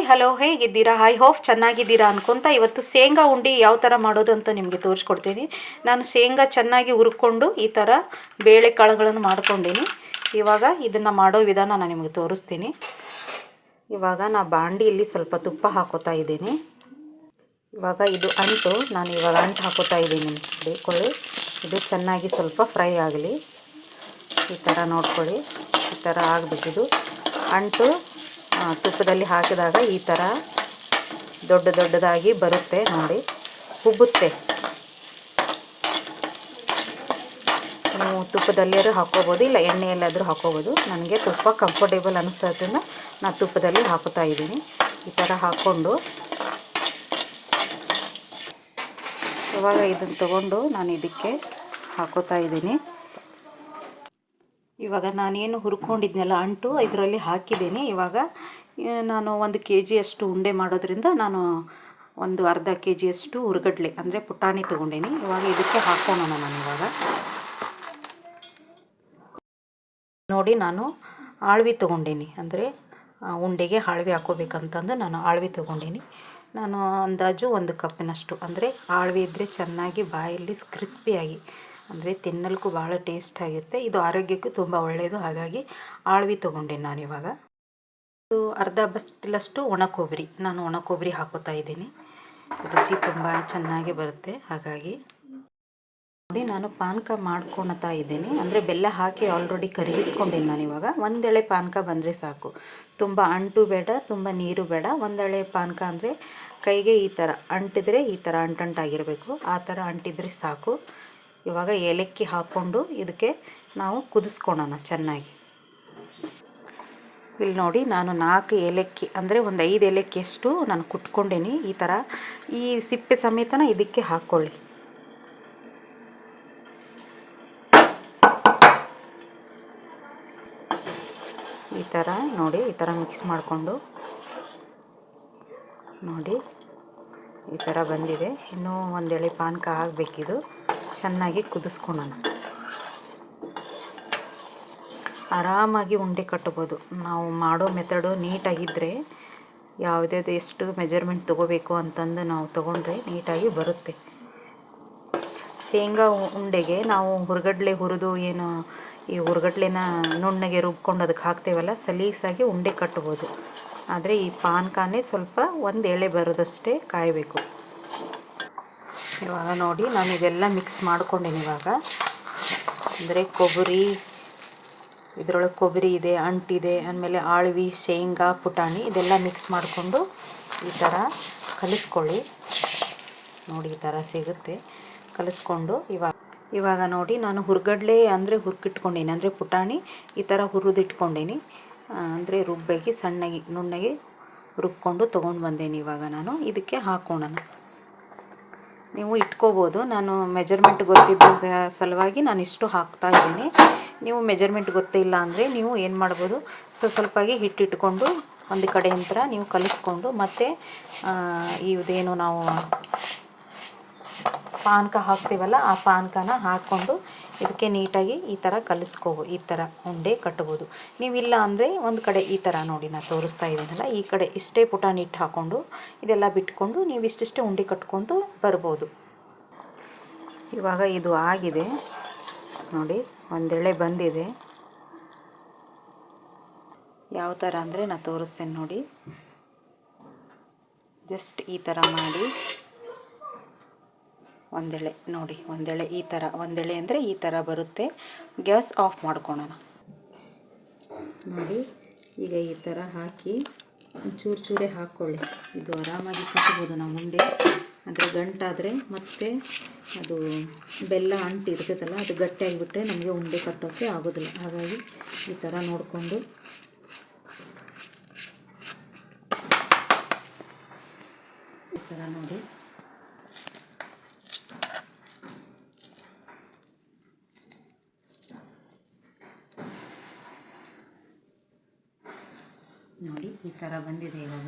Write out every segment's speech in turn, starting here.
Hello, ಹೇಗಿದ್ದೀರಾ? I hope ಚೆನ್ನಾಗಿದ್ದೀರಾ ಅನ್ಕೊಂತ ಇವತ್ತು ಶೇಂಗಾ ಉಂಡೆ ಯಾವ ಥರ ಮಾಡೋದು ಅಂತ ನಿಮಗೆ ತೋರಿಸ್ಕೊಡ್ತೀನಿ. ನಾನು ಶೇಂಗಾ ಚೆನ್ನಾಗಿ ಹುರ್ಕೊಂಡು ಈ ಥರ ಬೇಳೆ ಕಾಳುಗಳನ್ನು ಮಾಡ್ಕೊಂಡೀನಿ. ಇವಾಗ ಇದನ್ನು ಮಾಡೋ ವಿಧಾನ ನಾನು ನಿಮಗೆ ತೋರಿಸ್ತೀನಿ. ಇವಾಗ ನಾನು ಬಾಂಡಿಯಲ್ಲಿ ಸ್ವಲ್ಪ ತುಪ್ಪ ಹಾಕೋತಾ ಇದ್ದೀನಿ. ಇವಾಗ ಇದು ಅಂಟು ನಾನು ಇವಾಗ ಅಂಟು ಹಾಕೋತಾ ಇದ್ದೀನಿ. ಬೇಕೊಳ್ಳಿ, ಇದು ಚೆನ್ನಾಗಿ ಸ್ವಲ್ಪ ಫ್ರೈ ಆಗಲಿ. ಈ ಥರ ನೋಡ್ಕೊಳ್ಳಿ, ಈ ಥರ ಆಗಬೇಕಿದು ಅಂಟು. ತುಪ್ಪದಲ್ಲಿ ಹಾಕಿದಾಗ ಈ ಥರ ದೊಡ್ಡದಾಗಿ ಬರುತ್ತೆ ನೋಡಿ, ಉಬ್ಬುತ್ತೆ. ನೀವು ತುಪ್ಪದಲ್ಲಿಯಾದ್ರೂ ಹಾಕ್ಕೋಬೋದು, ಇಲ್ಲ ಎಣ್ಣೆಯಲ್ಲಾದರೂ ಹಾಕ್ಕೋಬೋದು. ನನಗೆ ತುಪ್ಪ ಕಂಫರ್ಟೇಬಲ್ ಅನ್ನಿಸ್ತೋದ್ರಿಂದ ನಾನು ತುಪ್ಪದಲ್ಲಿ ಹಾಕೋತಾ ಇದ್ದೀನಿ. ಈ ಥರ ಹಾಕ್ಕೊಂಡು ಇವಾಗ ಇದನ್ನು ತಗೊಂಡು ನಾನು ಇದಕ್ಕೆ ಹಾಕೋತಾ ಇದ್ದೀನಿ. ಇವಾಗ ನಾನೇನು ಹುರ್ಕೊಂಡಿದ್ನೆಲ್ಲ ಅಂಟು ಇದರಲ್ಲಿ ಹಾಕಿದ್ದೀನಿ. ಇವಾಗ ನಾನು 1 kg ಅಷ್ಟು ಉಂಡೆ ಮಾಡೋದ್ರಿಂದ ನಾನು ಒಂದು ಅರ್ಧ kg ಅಷ್ಟು ಹುರ್ಗಡ್ಲೆ ಅಂದರೆ ಪುಟಾಣಿ ತೊಗೊಂಡೀನಿ. ಇವಾಗ ಇದಕ್ಕೆ ಹಾಕೋಣ. ನಾನು ಇವಾಗ ನೋಡಿ, ನಾನು ಆಳ್ವಿ ತೊಗೊಂಡೀನಿ. ಅಂದರೆ ಉಂಡೆಗೆ ಆಳ್ವಿ ಹಾಕೋಬೇಕಂತಂದು ನಾನು ಆಳ್ವಿ ತೊಗೊಂಡೀನಿ. ನಾನು ಅಂದಾಜು 1 ಕಪ್ಪಿನಷ್ಟು, ಅಂದರೆ ಆಳ್ವಿ ಇದ್ದರೆ ಚೆನ್ನಾಗಿ ಬಾಯಲ್ಲಿ ಕ್ರಿಸ್ಪಿಯಾಗಿ, ಅಂದರೆ ತಿನ್ನಲಿಕ್ಕೂ ಭಾಳ ಟೇಸ್ಟ್ ಆಗುತ್ತೆ. ಇದು ಆರೋಗ್ಯಕ್ಕೂ ತುಂಬ ಒಳ್ಳೆಯದು. ಹಾಗಾಗಿ ಆಳ್ವಿ ತೊಗೊಂಡೆ ನಾನಿವಾಗ. ಇದು ಅರ್ಧ ಬಸ್ಲಷ್ಟು ಒಣ ಕೊಬ್ಬರಿ, ನಾನು ಒಣ ಕೊಬ್ಬರಿ ಹಾಕೋತಾ ಇದ್ದೀನಿ. ರುಚಿ ತುಂಬ ಚೆನ್ನಾಗಿ ಬರುತ್ತೆ. ಹಾಗಾಗಿ ನೋಡಿ, ನಾನು ಪಾನಕ ಮಾಡ್ಕೊಳ್ತಾ ಇದ್ದೀನಿ. ಅಂದರೆ ಬೆಲ್ಲ ಹಾಕಿ ಆಲ್ರೆಡಿ ಕರಗಿಸ್ಕೊಂಡೇನಿ ನಾನಿವಾಗ. 1 ಎಳೆ ಪಾನಕ ಬಂದರೆ ಸಾಕು. ತುಂಬ ಅಂಟು ಬೇಡ, ತುಂಬ ನೀರು ಬೇಡ. 1 ಎಳೆ ಪಾನಕ ಅಂದರೆ ಕೈಗೆ ಈ ಥರ ಅಂಟಿದ್ರೆ ಈ ಥರ ಅಂಟಂಟಾಗಿರಬೇಕು. ಆ ಥರ ಅಂಟಿದ್ರೆ ಸಾಕು. ಇವಾಗ ಏಲಕ್ಕಿ ಹಾಕ್ಕೊಂಡು ಇದಕ್ಕೆ ನಾವು ಕುದಿಸ್ಕೊಳ್ಳೋಣ ಚೆನ್ನಾಗಿ. ಇಲ್ಲಿ ನೋಡಿ, ನಾನು 4 ಏಲಕ್ಕಿ ಅಂದರೆ ಒಂದು 5 ಏಲಕ್ಕಿಯಷ್ಟು ನಾನು ಕುಟ್ಕೊಂಡೇನಿ. ಈ ಥರ ಈ ಸಿಪ್ಪೆ ಸಮೇತನ ಇದಕ್ಕೆ ಹಾಕ್ಕೊಳ್ಳಿ. ಈ ಥರ ನೋಡಿ, ಈ ಥರ ಮಿಕ್ಸ್ ಮಾಡಿಕೊಂಡು ನೋಡಿ, ಈ ಥರ ಬಂದಿದೆ. ಇನ್ನೂ 1 ಎಳೆ ಪಾನಕ ಆಗಬೇಕಿದು. ಚೆನ್ನಾಗಿ ಕುದಿಸ್ಕೊಳ್ಳೋಣ. ಆರಾಮಾಗಿ ಉಂಡೆ ಕಟ್ಬೋದು. ನಾವು ಮಾಡೋ ಮೆಥಡು ನೀಟಾಗಿದ್ದರೆ ಯಾವುದ್ಯಾವುದು ಎಷ್ಟು ಮೆಜರ್ಮೆಂಟ್ ತೊಗೋಬೇಕು ಅಂತಂದು ನಾವು ತೊಗೊಂಡ್ರೆ ನೀಟಾಗಿ ಬರುತ್ತೆ. ಶೇಂಗಾ ಉಂಡೆಗೆ ನಾವು ಹುರ್ಗಡ್ಲೆ ಹುರಿದು ಏನು ಈ ಹುರ್ಗಡ್ಲೆನ ನುಣ್ಣಗೆ ರುಬ್ಕೊಂಡು ಅದಕ್ಕೆ ಹಾಕ್ತೇವಲ್ಲ, ಸಲೀಸಾಗಿ ಉಂಡೆ ಕಟ್ಬೋದು. ಆದರೆ ಈ ಪಾನಕನೇ ಸ್ವಲ್ಪ 1 ಎಳೆ ಬರೋದಷ್ಟೇ ಕಾಯಬೇಕು. ಇವಾಗ ನೋಡಿ, ನಾನು ಇದೆಲ್ಲ ಮಿಕ್ಸ್ ಮಾಡ್ಕೊಂಡೇನಿ. ಇವಾಗ ಅಂದರೆ ಕೊಬ್ಬರಿ, ಇದರೊಳಗೆ ಕೊಬ್ಬರಿ ಇದೆ, ಅಂಟಿದೆ, ಆಮೇಲೆ ಆಳ್ವಿ, ಶೇಂಗಾ, ಪುಟಾಣಿ ಇದೆಲ್ಲ ಮಿಕ್ಸ್ ಮಾಡಿಕೊಂಡು ಈ ಥರ ಕಲಿಸ್ಕೊಳ್ಳಿ. ನೋಡಿ, ಈ ಥರ ಸಿಗುತ್ತೆ. ಕಲಿಸ್ಕೊಂಡು ಇವಾಗ ನೋಡಿ, ನಾನು ಹುರ್ಗಡ್ಲೆ ಅಂದರೆ ಹುರ್ಕಿಟ್ಕೊಂಡೀನಿ. ಅಂದರೆ ಪುಟಾಣಿ ಈ ಥರ ಹುರಿದಿಟ್ಕೊಂಡೀನಿ. ಅಂದರೆ ರುಬ್ಬಾಗಿ ಸಣ್ಣಗೆ ನುಣ್ಣಗೆ ರುಬ್ಕೊಂಡು ತೊಗೊಂಡು ಬಂದೇನಿ. ಇವಾಗ ನಾನು ಇದಕ್ಕೆ ಹಾಕೋಣ. ನೀವು ಇಟ್ಕೋಬೋದು. ನಾನು ಮೆಜರ್ಮೆಂಟ್ ಗೊತ್ತಿದ್ದ ಸಲುವಾಗಿ ನಾನು ಇಷ್ಟು ಹಾಕ್ತಾ ಇದ್ದೀನಿ. ನೀವು ಮೆಜರ್ಮೆಂಟ್ ಗೊತ್ತಿಲ್ಲ ಅಂದರೆ ನೀವು ಏನು ಮಾಡ್ಬೋದು, ಸ್ವಲ್ಪಾಗಿ ಹಿಟ್ಟಿಟ್ಕೊಂಡು ಒಂದು ಕಡೆಯಿಂದ ನೀವು ಕಲಿಸ್ಕೊಂಡು ಮತ್ತೆ ಇದೇನು ನಾವು ಪಾನಕ ಹಾಕ್ತೀವಲ್ಲ ಆ ಪಾನಕನ ಹಾಕ್ಕೊಂಡು ಇದಕ್ಕೆ ನೀಟಾಗಿ ಈ ಥರ ಕಲಿಸ್ಕೋಬೋದು. ಈ ಥರ ಉಂಡೆ ಕಟ್ಬೋದು. ನೀವಿಲ್ಲ ಅಂದರೆ ಒಂದು ಕಡೆ ಈ ಥರ ನೋಡಿ, ನಾನು ತೋರಿಸ್ತಾ ಇದ್ದೀನಲ್ಲ, ಈ ಕಡೆ ಇಷ್ಟೇ ಪುಟಾಣಿ ಹಿಟ್ಟು ಹಾಕ್ಕೊಂಡು ಇದೆಲ್ಲ ಬಿಟ್ಕೊಂಡು ನೀವು ಇಷ್ಟಿಷ್ಟೇ ಉಂಡೆ ಕಟ್ಕೊಂಡು ಬರ್ಬೋದು. ಇವಾಗ ಇದು ಆಗಿದೆ ನೋಡಿ, 1 ಎಳೆ ಬಂದಿದೆ. ಯಾವ ಥರ ಅಂದರೆ ನಾನು ತೋರಿಸ್ತೇನೆ ನೋಡಿ. ಜಸ್ಟ್ ಈ ಥರ ಮಾಡಿ 1 ಎಳೆ ನೋಡಿ, 1 ಎಳೆ ಈ ಥರ, 1 ಎಳೆ ಅಂದರೆ ಈ ಥರ ಬರುತ್ತೆ. ಗ್ಯಾಸ್ ಆಫ್ ಮಾಡ್ಕೊಳ್ಳೋಣ ನೋಡಿ. ಈಗ ಈ ಥರ ಹಾಕಿ ಚೂರೇ ಹಾಕ್ಕೊಳ್ಳಿ. ಇದು ಆರಾಮಾಗಿ ಕಟ್ಬೋದು ನಾವು ಉಂಡೆ. ಅಂದರೆ ಗಂಟಾದರೆ ಮತ್ತೆ ಅದು ಬೆಲ್ಲ ಅಂಟು ಇರ್ತೈತಲ್ಲ, ಅದು ಗಟ್ಟಿಯಾಗಿಬಿಟ್ರೆ ನಮಗೆ ಉಂಡೆ ಕಟ್ಟೋಕ್ಕೆ ಆಗೋದಿಲ್ಲ. ಹಾಗಾಗಿ ಈ ಥರ ನೋಡಿಕೊಂಡು ಈ ಥರ ನೋಡಿ. ನೋಡಿ, ಈ ಥರ ಬಂದಿದೆ. ಇವಾಗ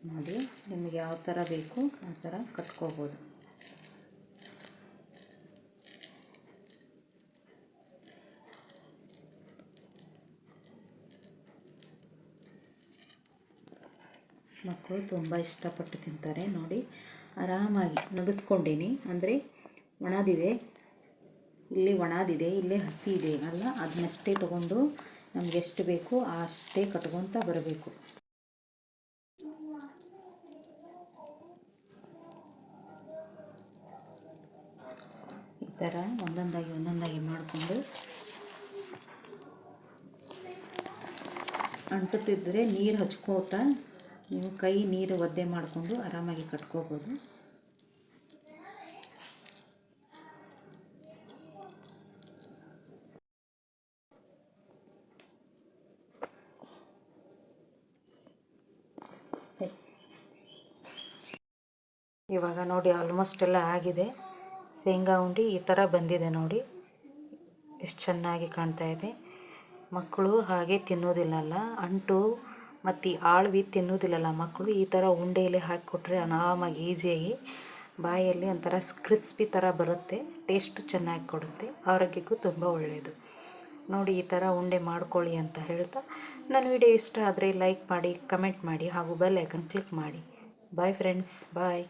ನೋಡಿ, ನಿಮಗೆ ಯಾವ ಥರ ಬೇಕು ಆ ಥರ ಕಟ್ಕೋಬೋದು. ಮಕ್ಕಳು ತುಂಬ ಇಷ್ಟಪಟ್ಟು ತಿಂತಾರೆ ನೋಡಿ. ಆರಾಮಾಗಿ ನಗಿಸ್ಕೊಂಡೀನಿ, ಅಂದರೆ ಒಣದಿದೆ, ಇಲ್ಲೇ ಹಸಿ ಇದೆ ಅಲ್ಲ, ಅದನ್ನಷ್ಟೇ ತೊಗೊಂಡು ನಮ್ಗೆ ಎಷ್ಟು ಬೇಕು ಅಷ್ಟೇ ಕಟ್ಕೊತ ಬರಬೇಕು. ಈ ಥರ ಒಂದೊಂದಾಗಿ ಮಾಡಿಕೊಂಡು ಅಂಟುತ್ತಿದ್ದರೆ ನೀರು ಹಚ್ಕೋತಾ ನೀವು ನೀರು ಒದ್ದೆ ಮಾಡಿಕೊಂಡು ಆರಾಮಾಗಿ ಕಟ್ಕೋಬೋದು. ಇವಾಗ ನೋಡಿ ಆಲ್ಮೋಸ್ಟ್ ಎಲ್ಲ ಆಗಿದೆ. ಶೇಂಗಾ ಉಂಡೆ ಈ ಥರ ಬಂದಿದೆ ನೋಡಿ, ಎಷ್ಟು ಚೆನ್ನಾಗಿ ಕಾಣ್ತಾ ಇದೆ. ಮಕ್ಕಳು ಹಾಗೆ ತಿನ್ನೋದಿಲ್ಲಲ್ಲ, ಅಂಟು ಮತ್ತು ಈ ಆಳ್ವಿ ತಿನ್ನೋದಿಲ್ಲಲ್ಲ ಮಕ್ಕಳು. ಈ ಥರ ಉಂಡೆಯಲ್ಲಿ ಹಾಕಿಕೊಟ್ರೆ ಆರಾಮಾಗಿ ಈಸಿಯಾಗಿ ಬಾಯಲ್ಲಿ ಒಂಥರ ಕ್ರಿಸ್ಪಿ ಥರ ಬರುತ್ತೆ, ಟೇಸ್ಟು ಚೆನ್ನಾಗಿ ಕೊಡುತ್ತೆ, ಆರೋಗ್ಯಕ್ಕೂ ತುಂಬ ಒಳ್ಳೆಯದು. ನೋಡಿ ಈ ಥರ ಉಂಡೆ ಮಾಡ್ಕೊಳ್ಳಿ ಅಂತ ಹೇಳ್ತಾ, ನನ್ನ ವಿಡಿಯೋ ಇಷ್ಟ ಆದರೆ ಲೈಕ್ ಮಾಡಿ, ಕಮೆಂಟ್ ಮಾಡಿ ಹಾಗೂ ಬೆಲ್ ಐಕನ್ ಕ್ಲಿಕ್ ಮಾಡಿ. ಬಾಯ್ ಫ್ರೆಂಡ್ಸ್, ಬಾಯ್.